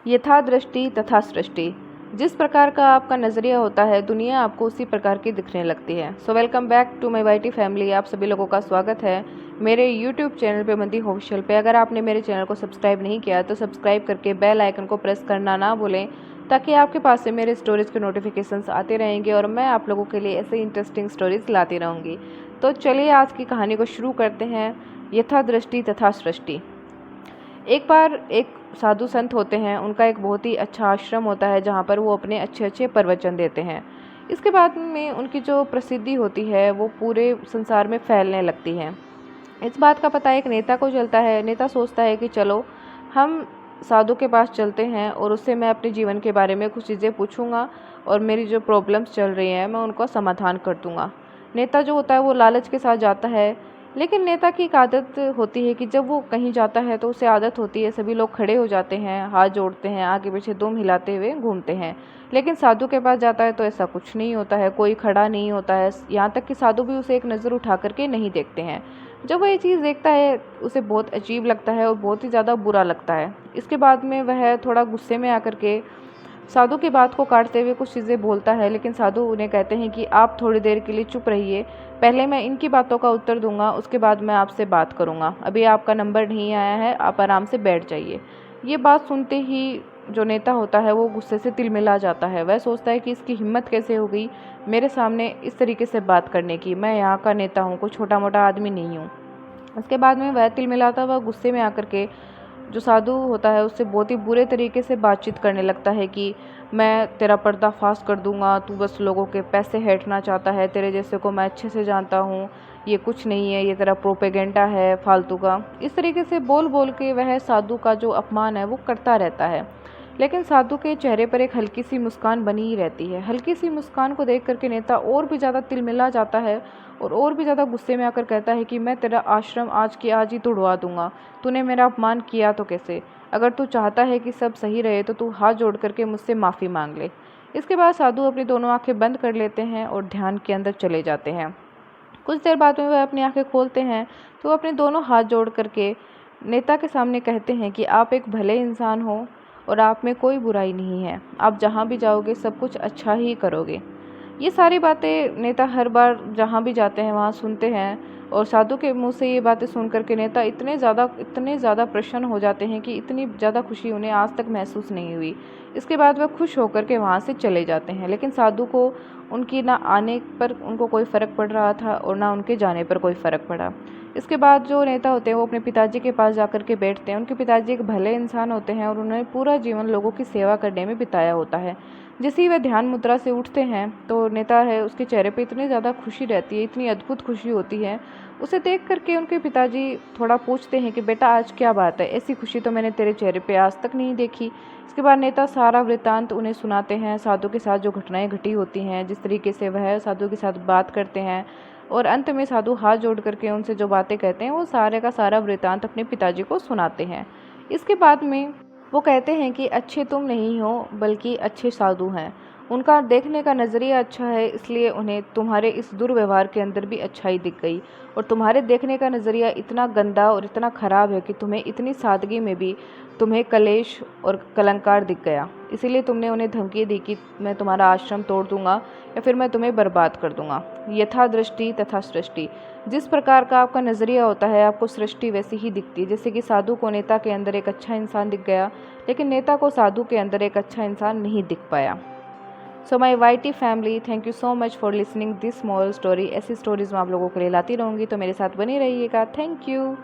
यथा दृष्टि तथा सृष्टि। जिस प्रकार का आपका नज़रिया होता है, दुनिया आपको उसी प्रकार की दिखने लगती है। So welcome back to my YT family. आप सभी लोगों का स्वागत है मेरे यूट्यूब चैनल पे मंदी ऑफिशियल पे। अगर आपने मेरे चैनल को सब्सक्राइब नहीं किया तो सब्सक्राइब करके बेल आइकन को प्रेस करना ना भूलें, ताकि आपके पास से मेरे स्टोरीज़ के नोटिफिकेशंस आते रहेंगे और मैं आप लोगों के लिए ऐसे इंटरेस्टिंग स्टोरीज़ लाती रहूँगी। तो चलिए आज की कहानी को शुरू करते हैं। यथा दृष्टि तथा सृष्टि। एक बार एक साधु संत होते हैं, उनका एक बहुत ही अच्छा आश्रम होता है जहाँ पर वो अपने अच्छे अच्छे प्रवचन देते हैं। इसके बाद में उनकी जो प्रसिद्धि होती है वो पूरे संसार में फैलने लगती है। इस बात का पता एक नेता को चलता है। नेता सोचता है कि चलो हम साधु के पास चलते हैं और उससे मैं अपने जीवन के बारे में कुछ चीज़ें पूछूंगा और मेरी जो प्रॉब्लम्स चल रही हैं मैं उनका समाधान कर दूंगा। नेता जो होता है वो लालच के साथ जाता है, लेकिन नेता की एक आदत होती है कि जब वो कहीं जाता है तो उसे आदत होती है सभी लोग खड़े हो जाते हैं, हाथ जोड़ते हैं, आगे पीछे दुम हिलाते हुए घूमते हैं। लेकिन साधु के पास जाता है तो ऐसा कुछ नहीं होता है, कोई खड़ा नहीं होता है, यहाँ तक कि साधु भी उसे एक नज़र उठा करके नहीं देखते हैं। जब वो ये चीज़ देखता है उसे बहुत अजीब लगता है और बहुत ही ज़्यादा बुरा लगता है। इसके बाद में वह थोड़ा गुस्से में आकर के साधु की बात को काटते हुए कुछ चीज़ें बोलता है, लेकिन साधु उन्हें कहते हैं कि आप थोड़ी देर के लिए चुप रहिए, पहले मैं इनकी बातों का उत्तर दूंगा, उसके बाद मैं आपसे बात करूंगा। अभी आपका नंबर नहीं आया है, आप आराम से बैठ जाइए। ये बात सुनते ही जो नेता होता है वो गुस्से से तिलमिला जाता है। वह सोचता है कि इसकी हिम्मत कैसे हो गई मेरे सामने इस तरीके से बात करने की। मैं यहाँ का नेता हूँ, कोई छोटा मोटा आदमी नहीं हूँ। उसके बाद में वह तिलमिलाता हुआ गुस्से में आकर के जो साधु होता है उससे बहुत ही बुरे तरीके से बातचीत करने लगता है कि मैं तेरा पर्दाफाश कर दूंगा, तू बस लोगों के पैसे हेठना चाहता है, तेरे जैसे को मैं अच्छे से जानता हूँ, ये कुछ नहीं है, ये तेरा प्रोपेगेंडा है फालतू का। इस तरीके से बोल बोल के वह साधु का जो अपमान है वो करता रहता है। लेकिन साधु के चेहरे पर एक हल्की सी मुस्कान बनी ही रहती है। हल्की सी मुस्कान को देख करके नेता और भी ज़्यादा तिलमिला जाता है और भी ज़्यादा गुस्से में आकर कहता है कि मैं तेरा आश्रम आज की आज ही तुड़वा दूंगा। तूने मेरा अपमान किया तो कैसे? अगर तू चाहता है कि सब सही रहे तो तू हाथ जोड़ करके मुझसे माफ़ी मांग ले। इसके बाद साधु अपनी दोनों आंखें बंद कर लेते हैं और ध्यान के अंदर चले जाते हैं। कुछ देर बाद में वह अपनी आंखें खोलते हैं तो वो अपने दोनों हाथ जोड़ करके नेता के सामने कहते हैं कि आप एक भले इंसान हो और आप में कोई बुराई नहीं है, आप जहाँ भी जाओगे सब कुछ अच्छा ही करोगे। ये सारी बातें नेता हर बार जहाँ भी जाते हैं वहाँ सुनते हैं और साधु के मुंह से ये बातें सुन करके नेता इतने ज़्यादा प्रसन्न हो जाते हैं कि इतनी ज़्यादा खुशी उन्हें आज तक महसूस नहीं हुई। इसके बाद वह खुश होकर के वहाँ से चले जाते हैं। लेकिन साधु को उनकी ना आने पर उनको कोई फ़र्क पड़ रहा था और ना उनके जाने पर कोई फ़र्क पड़ा। इसके बाद जो नेता होते हैं वो अपने पिताजी के पास जाकर के बैठते हैं। उनके पिताजी एक भले इंसान होते हैं और उन्होंने पूरा जीवन लोगों की सेवा करने में बिताया होता है। जैसे ही वह ध्यान मुद्रा से उठते हैं तो नेता है उसके चेहरे पे इतनी ज़्यादा खुशी रहती है, इतनी अद्भुत खुशी होती है। उसे देख करके उनके पिताजी थोड़ा पूछते हैं कि बेटा आज क्या बात है, ऐसी खुशी तो मैंने तेरे चेहरे पे आज तक नहीं देखी। इसके बाद नेता सारा वृत्तांत उन्हें सुनाते हैं, साधु के साथ जो घटनाएं घटी होती हैं, जिस तरीके से वह साधु के साथ बात करते हैं और अंत में साधु हाथ जोड़ करके उनसे जो बातें कहते हैं वो सारे का सारा वृत्तांत अपने पिताजी को सुनाते हैं। इसके बाद में वो कहते हैं कि अच्छे तुम नहीं हो बल्कि अच्छे साधु हैं। उनका देखने का नज़रिया अच्छा है, इसलिए उन्हें तुम्हारे इस दुर्व्यवहार के अंदर भी अच्छाई दिख गई और तुम्हारे देखने का नज़रिया इतना गंदा और इतना ख़राब है कि तुम्हें इतनी सादगी में भी तुम्हें कलेश और कलंकार दिख गया। इसीलिए तुमने उन्हें धमकी दी कि मैं तुम्हारा आश्रम तोड़ दूंगा या फिर मैं तुम्हें बर्बाद कर दूंगा। यथा दृष्टि तथा सृष्टि। जिस प्रकार का आपका नज़रिया होता है आपको सृष्टि वैसी ही दिखती है। जैसे कि साधु को नेता के अंदर एक अच्छा इंसान दिख गया, लेकिन नेता को साधु के अंदर एक अच्छा इंसान नहीं दिख पाया। So my YT family, thank you so much for listening this small story. ऐसी स्टोरीज़ मैं आप लोगों के लिए लाती रहूँगी, तो मेरे साथ बनी रहिएगा। Thank you.